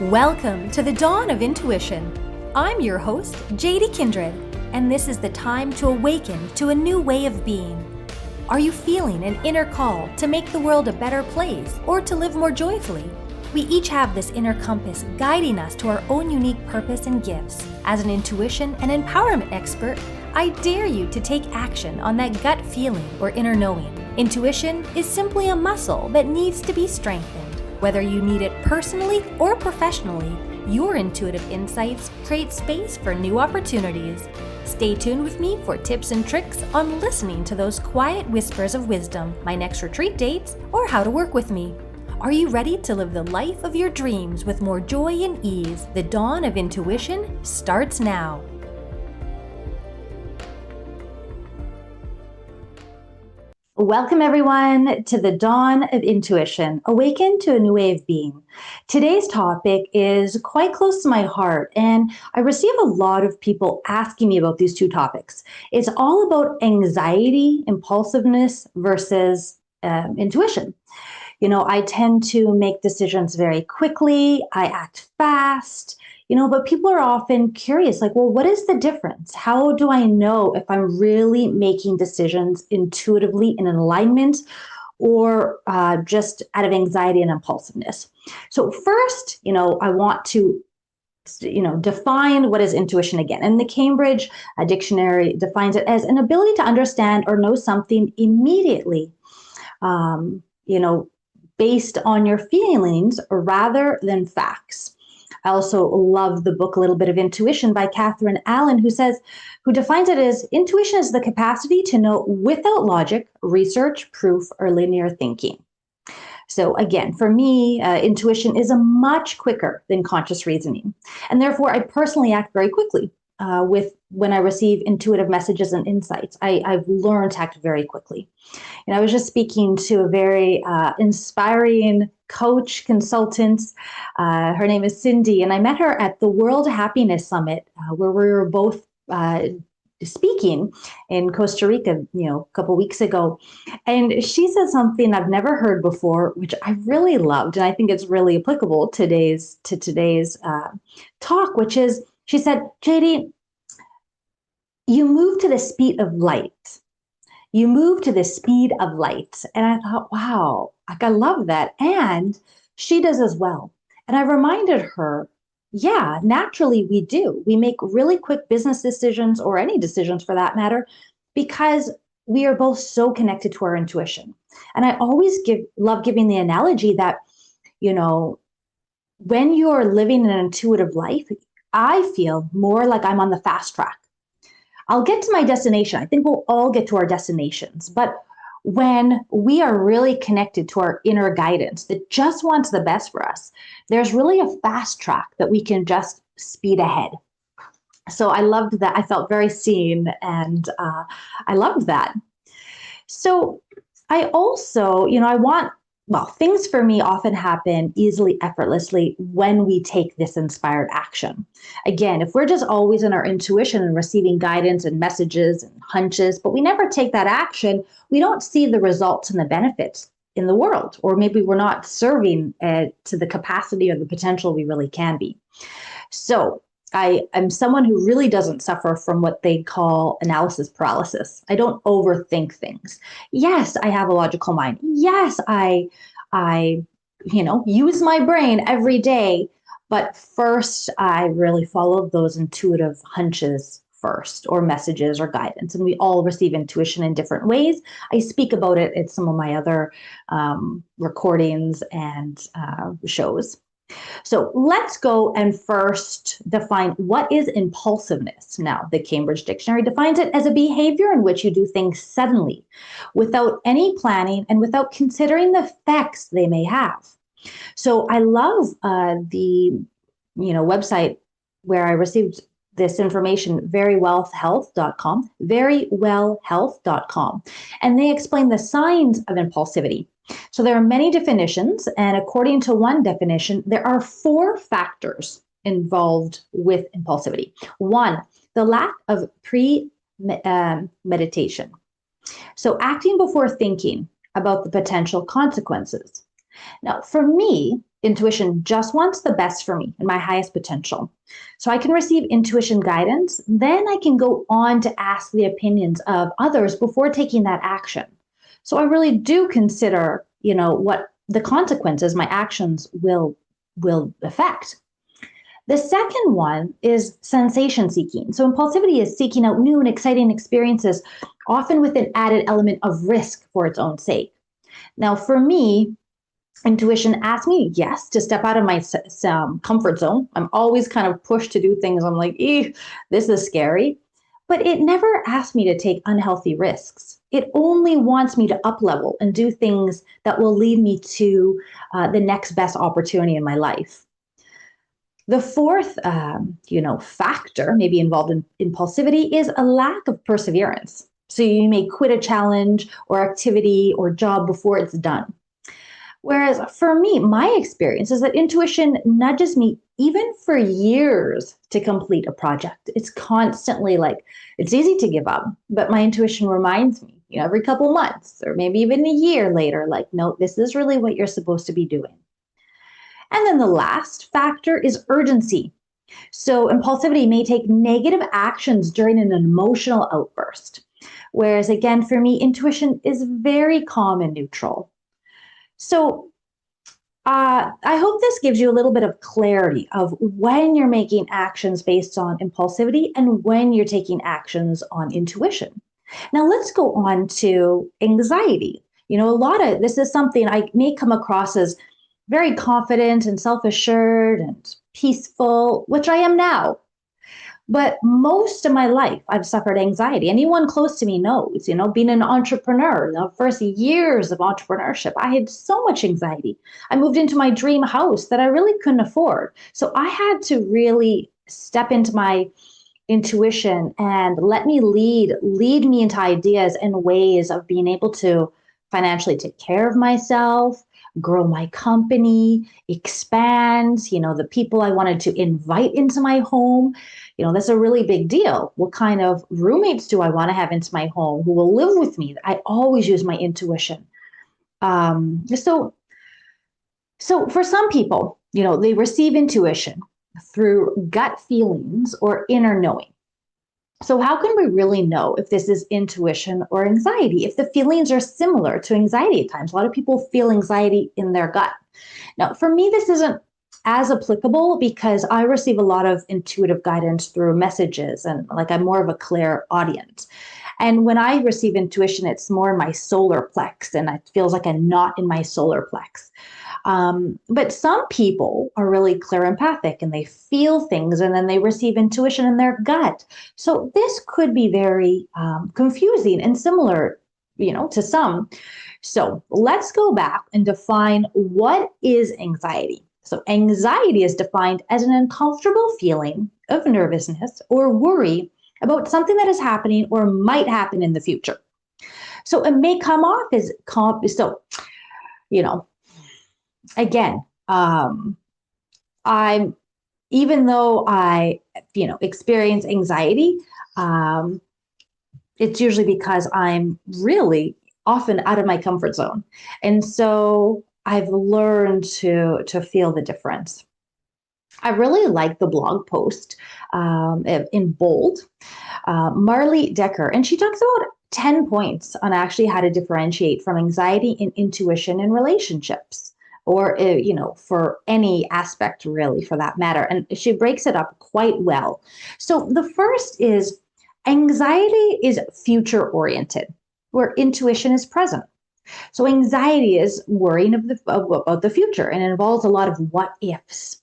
Welcome to the Dawn of Intuition. I'm your host, JD Kindred, and this is the time to awaken to a new way of being. Are you feeling an inner call to make the world a better place or to live more joyfully? We each have this inner compass guiding us to our own unique purpose and gifts. As an intuition and empowerment expert, I dare you to take action on that gut feeling or inner knowing. Intuition is simply a muscle that needs to be strengthened. Whether you need it personally or professionally, your intuitive insights create space for new opportunities. Stay tuned with me for tips and tricks on listening to those quiet whispers of wisdom, my next retreat dates, or how to work with me. Are you ready to live the life of your dreams with more joy and ease? The Dawn of Intuition starts now. Welcome everyone to the Dawn of Intuition, awaken to a new way of being. Today's topic is quite close to my heart, and I receive a lot of people asking me about these two topics. It's all about anxiety, impulsiveness versus intuition. You know, I tend to make decisions very quickly, I act fast, but people are often curious, like, well, what is the difference? How do I know if I'm really making decisions intuitively in alignment or just out of anxiety and impulsiveness? So first, I want to define what is intuition again. And the Cambridge Dictionary defines it as an ability to understand or know something immediately, based on your feelings rather than facts. I also love the book, A Little Bit of Intuition by Catherine Allen, who defines it as intuition is the capacity to know without logic, research, proof, or linear thinking. So again, for me, intuition is a much quicker than conscious reasoning. And therefore, I personally act very quickly when I receive intuitive messages and insights. I've learned to act very quickly. And I was just speaking to a very inspiring coach, consultant. Her name is Cindy, and I met her at the World Happiness Summit, where we were both speaking in Costa Rica, a couple weeks ago. And she said something I've never heard before, which I really loved, and I think it's really applicable to today's talk, which is, she said, JD, you move to the speed of light. You move to the speed of light. And I thought, wow, I love that. And she does as well. And I reminded her, yeah, naturally we do. We make really quick business decisions, or any decisions for that matter, because we are both so connected to our intuition. And I always love giving the analogy that, when you're living an intuitive life, I feel more like I'm on the fast track. I'll get to my destination. I think we'll all get to our destinations. But when we are really connected to our inner guidance that just wants the best for us, there's really a fast track that we can just speed ahead. So I loved that. I felt very seen, and I loved that. So I also, things for me often happen easily, effortlessly when we take this inspired action. Again, if we're just always in our intuition and receiving guidance and messages and hunches, but we never take that action, we don't see the results and the benefits in the world, or maybe we're not serving to the capacity or the potential we really can be. So I am someone who really doesn't suffer from what they call analysis paralysis. I don't overthink things. Yes, I have a logical mind. Yes, I use my brain every day. But first, I really follow those intuitive hunches first, or messages or guidance. And we all receive intuition in different ways. I speak about it at some of my other recordings and shows. So let's go and first define what is impulsiveness. Now, the Cambridge Dictionary defines it as a behavior in which you do things suddenly, without any planning and without considering the effects they may have. So I love the website where I received this information, verywellhealth.com, verywellhealth.com. And they explain the signs of impulsivity. So there are many definitions, and according to one definition, there are 4 factors involved with impulsivity. 1, the lack of premeditation. So acting before thinking about the potential consequences. Now, for me, intuition just wants the best for me and my highest potential. So I can receive intuition guidance, then I can go on to ask the opinions of others before taking that action. So I really do consider, what the consequences my actions will affect. The second one is sensation seeking. So impulsivity is seeking out new and exciting experiences, often with an added element of risk for its own sake. Now, for me, intuition asks me, yes, to step out of my comfort zone. I'm always kind of pushed to do things. I'm like, this is scary. But it never asks me to take unhealthy risks. It only wants me to up level and do things that will lead me to the next best opportunity in my life. The fourth, factor maybe involved in impulsivity is a lack of perseverance. So you may quit a challenge or activity or job before it's done. Whereas for me, my experience is that intuition nudges me even for years to complete a project. It's constantly like, it's easy to give up, but my intuition reminds me, every couple months or maybe even a year later, like, no, this is really what you're supposed to be doing. And then the last factor is urgency. So impulsivity may take negative actions during an emotional outburst. Whereas again, for me, intuition is very calm and neutral. So I hope this gives you a little bit of clarity of when you're making actions based on impulsivity and when you're taking actions on intuition. Now let's go on to anxiety. A lot of this is something I may come across as very confident and self-assured and peaceful, which I am now. But most of my life, I've suffered anxiety. Anyone close to me knows, being an entrepreneur, the first years of entrepreneurship, I had so much anxiety. I moved into my dream house that I really couldn't afford. So I had to really step into my intuition and let me lead me into ideas and ways of being able to financially take care of myself, grow my company, expand, the people I wanted to invite into my home. That's a really big deal. What kind of roommates do I want to have into my home who will live with me? I always use my intuition. So for some people, they receive intuition through gut feelings or inner knowing. So how can we really know if this is intuition or anxiety? If the feelings are similar to anxiety at times, a lot of people feel anxiety in their gut. Now, for me, this isn't as applicable because I receive a lot of intuitive guidance through messages and I'm more of a clairaudient. And when I receive intuition, it's more in my solar plex and it feels like a knot in my solar plex. But some people are really clairempathic and they feel things and then they receive intuition in their gut. So this could be very confusing and similar, to some. So let's go back and define what is anxiety. So anxiety is defined as an uncomfortable feeling of nervousness or worry about something that is happening or might happen in the future. So it may come off as again, I'm even though I, experience anxiety, it's usually because I'm really often out of my comfort zone. And so I've learned to feel the difference. I really like the blog post in bold, Marley Decker, and she talks about 10 points on actually how to differentiate from anxiety and intuition in relationships, or, for any aspect really for that matter. And she breaks it up quite well. So the first is anxiety is future oriented, where intuition is present. So anxiety is worrying about the future and it involves a lot of what ifs.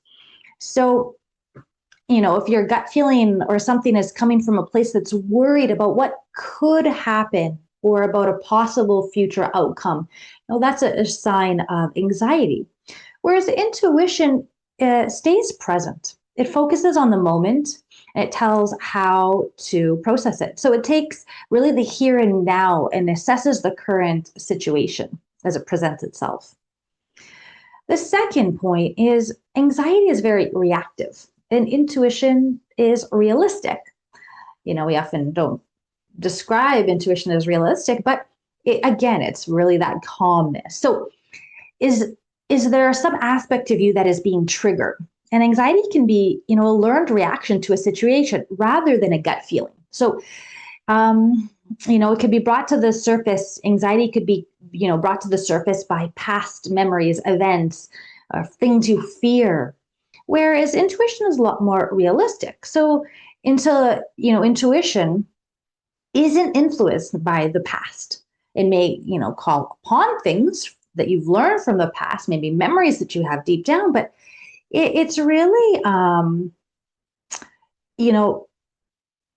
So, if your gut feeling or something is coming from a place that's worried about what could happen or about a possible future outcome, that's a sign of anxiety. Whereas intuition stays present. It focuses on the moment and it tells how to process it. So it takes really the here and now and assesses the current situation as it presents itself. The second point is anxiety is very reactive and intuition is realistic. We often don't describe intuition as realistic, but it's really that calmness. So is is there some aspect of you that is being triggered? And anxiety can be, a learned reaction to a situation rather than a gut feeling. So, it could be brought to the surface. Anxiety could be, brought to the surface by past memories, events, things you fear. Whereas intuition is a lot more realistic. So, intuition isn't influenced by the past. It may, call upon things that you've learned from the past, maybe memories that you have deep down, but it's really, you know,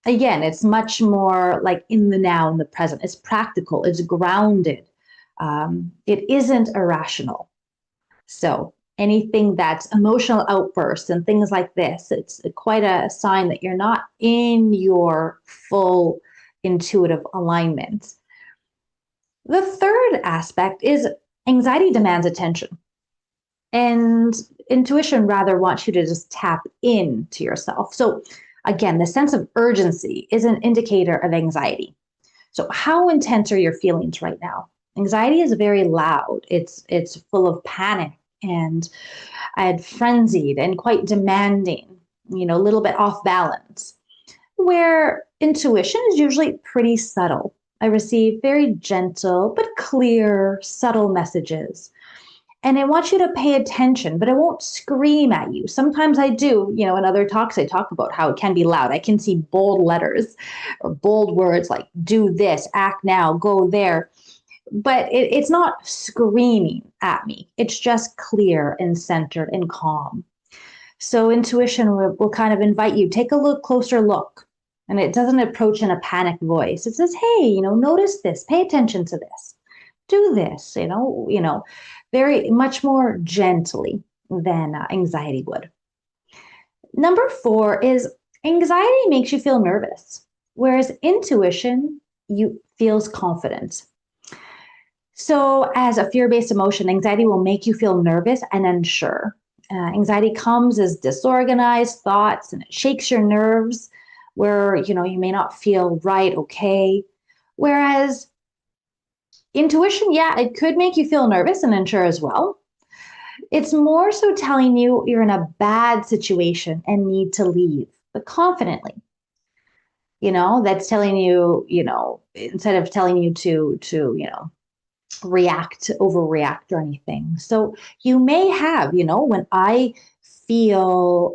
again, it's much more like in the now, in the present. It's practical, it's grounded. It isn't irrational. So anything that's emotional outbursts and things like this, it's quite a sign that you're not in your full intuitive alignment. The third aspect is anxiety demands attention. And intuition rather wants you to just tap into yourself. So again, the sense of urgency is an indicator of anxiety. So how intense are your feelings right now? Anxiety is very loud. It's full of panic and frenzied and quite demanding, a little bit off balance. Where intuition is usually pretty subtle. I receive very gentle but clear, subtle messages. And I want you to pay attention, but I won't scream at you. Sometimes I do, in other talks, I talk about how it can be loud. I can see bold letters or bold words like do this, act now, go there. But it's not screaming at me. It's just clear and centered and calm. So intuition will kind of invite you, take a closer look. And it doesn't approach in a panicked voice. It says, hey, notice this, pay attention to this, do this, very much more gently than anxiety would. Number 4 is anxiety makes you feel nervous, whereas intuition feels confident. So as a fear-based emotion, anxiety will make you feel nervous and unsure. Anxiety comes as disorganized thoughts and it shakes your nerves where, you may not feel right, okay. Whereas intuition, yeah, it could make you feel nervous and unsure as well. It's more so telling you you're in a bad situation and need to leave, but confidently. That's telling you, instead of telling you to react, overreact or anything. So you may have, when I feel,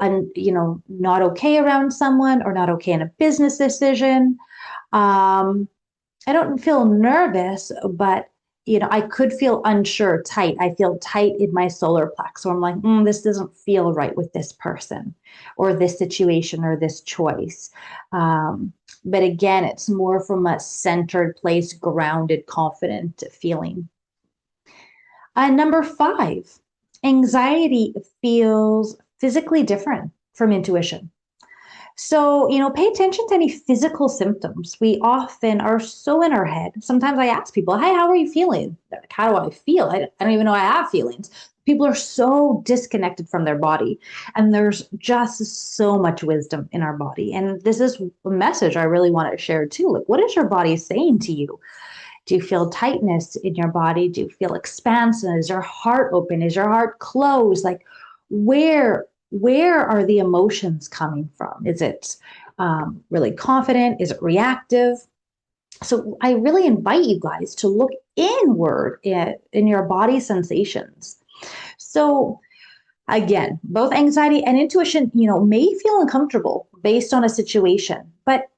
not okay around someone or not okay in a business decision, I don't feel nervous, but I could feel unsure, tight. I feel tight in my solar plex. So I'm like, this doesn't feel right with this person or this situation or this choice. But again, it's more from a centered place, grounded, confident feeling. Number 5, anxiety feels physically different from intuition. So, pay attention to any physical symptoms. We often are so in our head. Sometimes I ask people, hey, how are you feeling? Like, how do I feel? I don't even know I have feelings. People are so disconnected from their body. And there's just so much wisdom in our body. And this is a message I really want to share too. Like, what is your body saying to you? Do you feel tightness in your body? Do you feel expansion? Is your heart open? Is your heart closed? Like, where are the emotions coming from? Is it really confident? Is it reactive? So I really invite you guys to look inward in your body sensations. So again, both anxiety and intuition, may feel uncomfortable based on a situation, but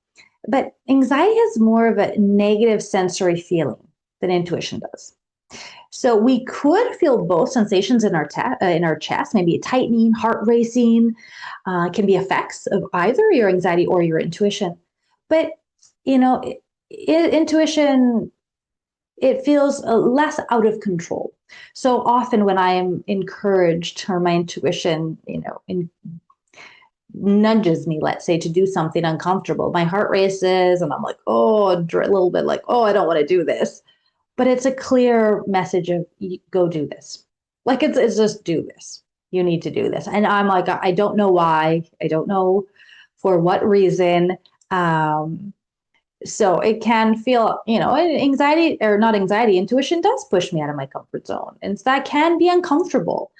anxiety has more of a negative sensory feeling than intuition does. So we could feel both sensations in our chest, maybe a tightening, heart racing, can be effects of either your anxiety or your intuition. But intuition, it feels less out of control. So often when I am encouraged or my intuition, nudges me, let's say, to do something uncomfortable, my heart races and I'm like, a little bit like, I don't want to do this. But it's a clear message of go do this. Like it's just do this. You need to do this. And I'm like, I don't know why. I don't know for what reason. So it can feel, anxiety or not anxiety, intuition does push me out of my comfort zone. And that can be uncomfortable.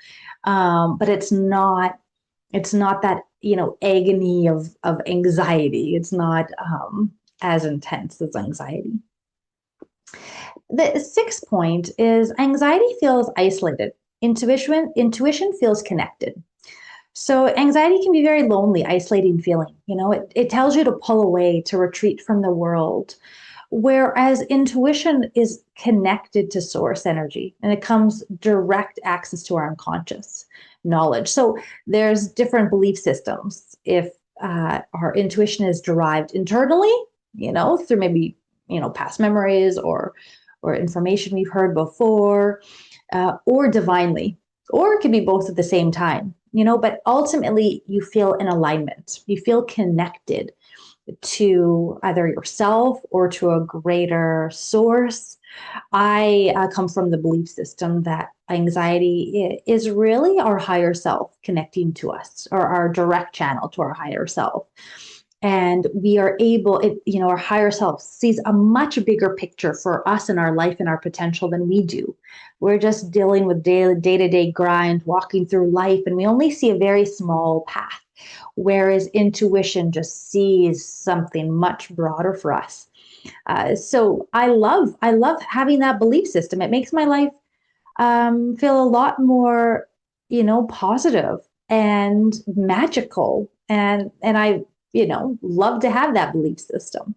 But it's not that, agony of anxiety. It's not as intense as anxiety. The sixth point is anxiety feels isolated. Intuition feels connected. So anxiety can be very lonely, isolating feeling. It tells you to pull away, to retreat from the world. Whereas intuition is connected to source energy and it comes direct access to our unconscious knowledge. So there's different belief systems. If our intuition is derived internally, through maybe, past memories or information we've heard before, or divinely, or it could be both at the same time, but ultimately you feel in alignment, you feel connected to either yourself or to a greater source. I come from the belief system that anxiety is really our higher self connecting to us, or our direct channel to our higher self. And we are able, our higher self sees a much bigger picture for us and our life and our potential than we do. We're just dealing with day-to-day grind, walking through life, and we only see a very small path. Whereas intuition just sees something much broader for us. So I love having that belief system. It makes my life feel a lot more, positive and magical. And I, love to have that belief system.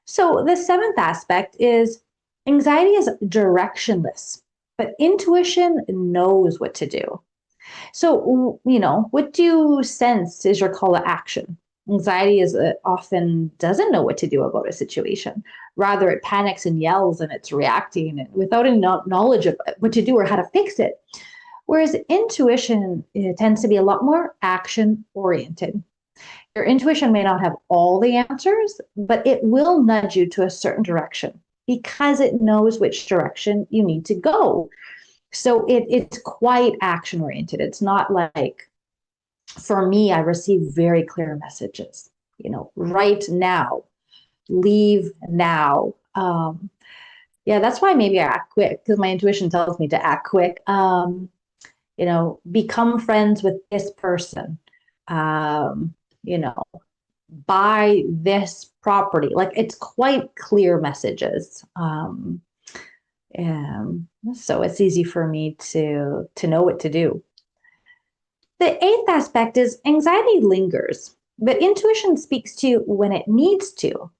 So the seventh aspect is anxiety is directionless, but intuition knows what to do. So, what do you sense is your call to action? Anxiety is often doesn't know what to do about a situation. Rather, it panics and yells and it's reacting without any knowledge of what to do or how to fix it. Whereas intuition, it tends to be a lot more action oriented. Your intuition may not have all the answers, but it will nudge you to a certain direction because it knows which direction you need to go. So it's quite action oriented. It's not like, for me, I receive very clear messages, right now, leave now. Yeah, that's why maybe I act quick, because my intuition tells me to act quick. Become friends with this person. You know, buy this property. Like, it's quite clear messages. So it's easy for me to know what to do. The eighth aspect is anxiety lingers, but intuition speaks to you when it needs to.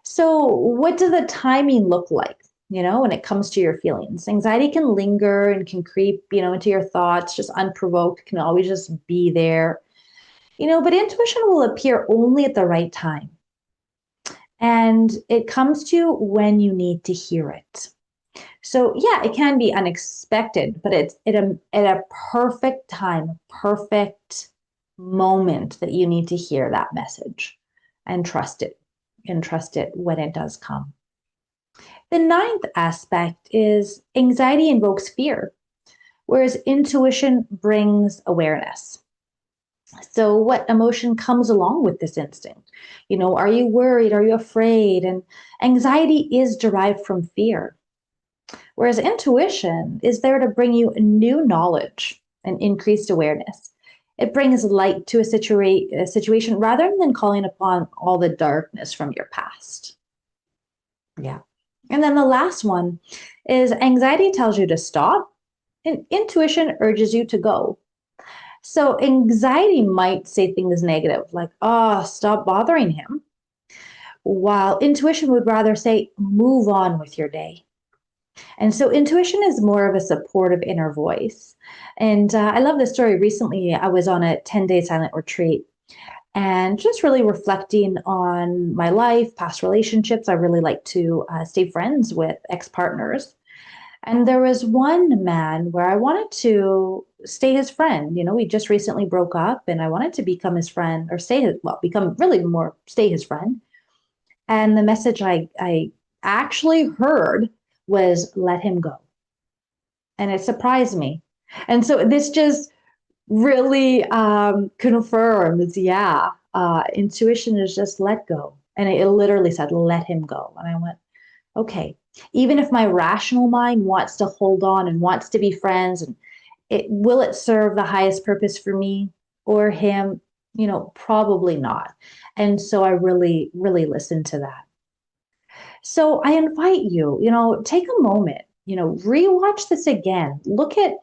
So what does the timing look like, when it comes to your feelings? Anxiety can linger and can creep, into your thoughts, just unprovoked, can always just be there, but intuition will appear only at the right time. And it comes to you when you need to hear it. So yeah, it can be unexpected, but it's at a perfect time, perfect moment that you need to hear that message and trust it when it does come. The ninth aspect is anxiety invokes fear, whereas intuition brings awareness. So what emotion comes along with this instinct? Are you worried? Are you afraid? And anxiety is derived from fear. Whereas intuition is there to bring you new knowledge and increased awareness. It brings light to a situation rather than calling upon all the darkness from your past. Yeah. And then the last one is anxiety tells you to stop, and intuition urges you to go. So anxiety might say things negative, like, oh, stop bothering him, while intuition would rather say, move on with your day. And so intuition is more of a supportive inner voice. And I love this story. Recently, I was on a 10-day silent retreat and just really reflecting on my life, past relationships. I really like to stay friends with ex-partners. And there was one man where I wanted to stay his friend. We just recently broke up and I wanted to become his friend, or stay his friend. And the message I actually heard was, let him go. And it surprised me. And so this just really confirms, intuition is just let go. And it literally said, let him go. And I went, okay, even if my rational mind wants to hold on and wants to be friends, and will it serve the highest purpose for me or him? Probably not. And so I really, really listened to that. So I invite you, take a moment, rewatch this again. Look at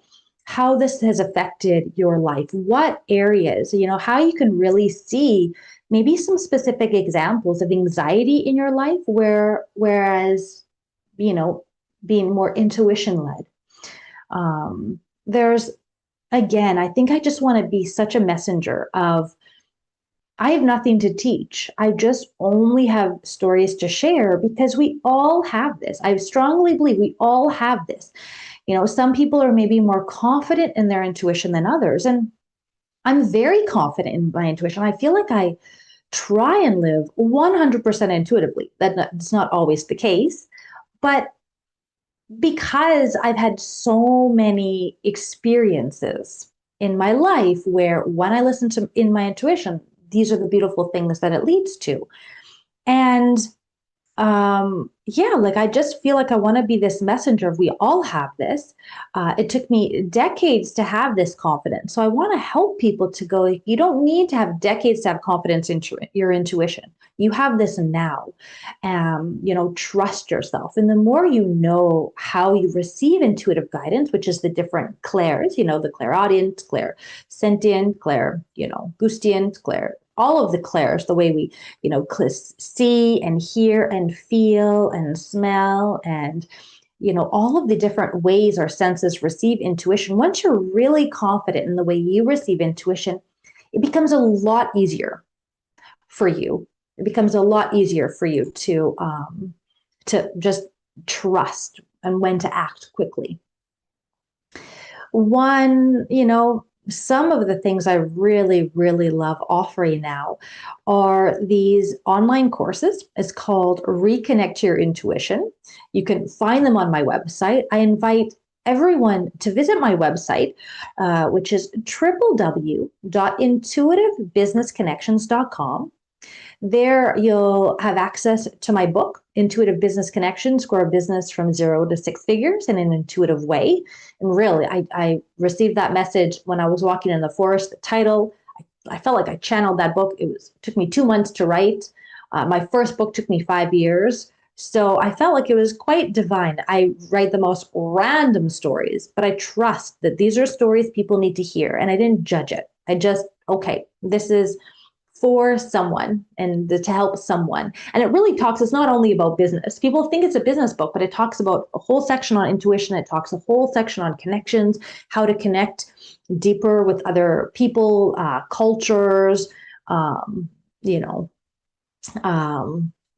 how this has affected your life, what areas, how you can really see maybe some specific examples of anxiety in your life whereas, you know, being more intuition led. There's, again, I think I just want to be such a messenger of, I have nothing to teach. I just only have stories to share because we all have this. I strongly believe we all have this. Some people are maybe more confident in their intuition than others. And I'm very confident in my intuition. I feel like I try and live 100% intuitively. That's not always the case. But because I've had so many experiences in my life where when I listen to in my intuition, these are the beautiful things that it leads to. And yeah, like I just feel like I want to be this messenger of, we all have this. It took me decades to have this confidence. So I want to help people to go, you don't need to have decades to have confidence in your intuition. You have this now. Trust yourself. And the more you know how you receive intuitive guidance, which is the different clairs, the clairaudient, clair sentient, clair, gustient, clair, all of the clairs, the way we, see and hear and feel and smell and, all of the different ways our senses receive intuition. Once you're really confident in the way you receive intuition, it becomes a lot easier for you. It becomes a lot easier for you to just trust and when to act quickly. Some of the things I really, really love offering now are these online courses. It's called Reconnect Your Intuition. You can find them on my website. I invite everyone to visit my website, which is www.intuitivebusinessconnections.com. There, you'll have access to my book, Intuitive Business Connections, Grow a Business from 0 to 6 Figures in an Intuitive Way. And really, I received that message when I was walking in the forest. The title, I felt like I channeled that book. Took me 2 months to write. My first book took me 5 years. So I felt like it was quite divine. I write the most random stories, but I trust that these are stories people need to hear. And I didn't judge it. I just, okay, this is for someone and to help someone. And it really talks, it's not only about business. People think it's a business book, but it talks about a whole section on intuition. It talks a whole section on connections, how to connect deeper with other people, cultures,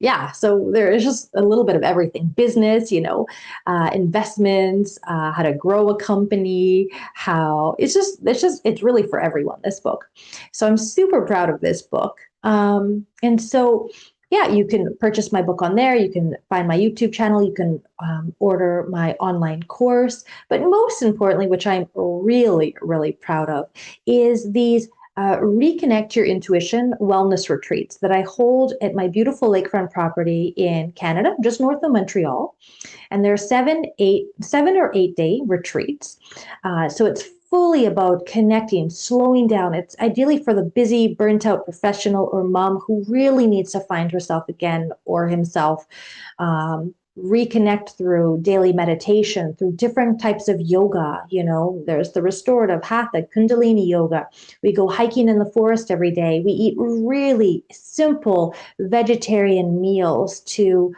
yeah, so there is just a little bit of everything. Business, investments, how to grow a company, it's really for everyone, this book. So I'm super proud of this book. And so, yeah, you can purchase my book on there. You can find my YouTube channel. You can order my online course. But most importantly, which I'm really, really proud of, is these Reconnect Your Intuition wellness retreats that I hold at my beautiful lakefront property in Canada, just north of Montreal. And they're 7 or 8 day retreats. So it's fully about connecting, slowing down. It's ideally for the busy, burnt out professional or mom who really needs to find herself again or himself. Reconnect through daily meditation, through different types of yoga. There's the restorative, hatha, kundalini yoga. We go hiking in the forest every day. We eat really simple vegetarian meals to,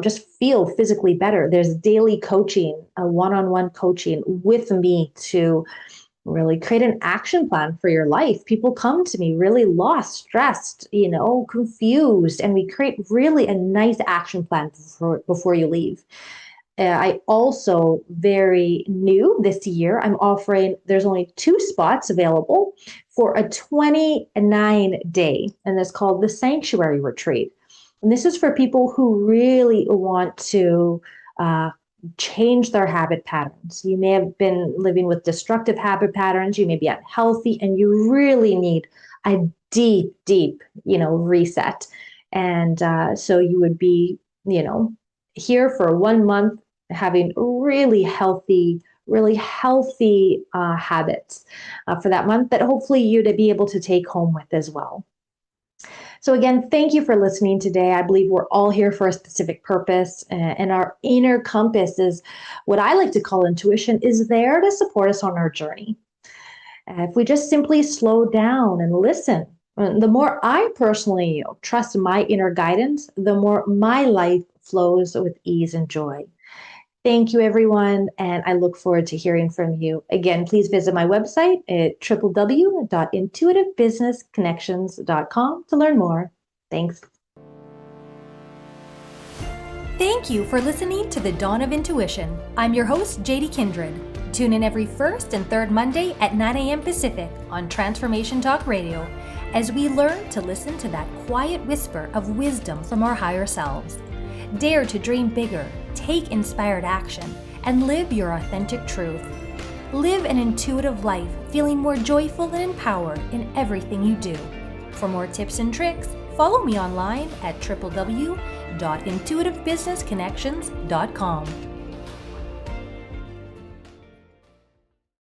just feel physically better. There's daily coaching, a one-on-one coaching with me to really create an action plan for your life. People come to me really lost, stressed, confused, and we create really a nice action plan before you leave. I also, very new this year, I'm offering, there's only 2 spots available for a 29-day, and it's called the Sanctuary Retreat. And this is for people who really want to change their habit patterns. You may have been living with destructive habit patterns. You may be unhealthy, and you really need a deep, reset. And so you would be, here for 1 month having really healthy habits for that month that hopefully you'd be able to take home with as well. So again, thank you for listening today. I believe we're all here for a specific purpose, and our inner compass is what I like to call intuition, is there to support us on our journey. If we just simply slow down and listen, the more I personally trust my inner guidance, the more my life flows with ease and joy. Thank you, everyone, and I look forward to hearing from you. Again, please visit my website at www.intuitivebusinessconnections.com to learn more. Thanks. Thank you for listening to The Dawn of Intuition. I'm your host, JD Kindred. Tune in every first and third Monday at 9 a.m. Pacific on Transformation Talk Radio as we learn to listen to that quiet whisper of wisdom from our higher selves. Dare to dream bigger, take inspired action, and live your authentic truth. Live an intuitive life, feeling more joyful and empowered in everything you do. For more tips and tricks, follow me online at www.intuitivebusinessconnections.com.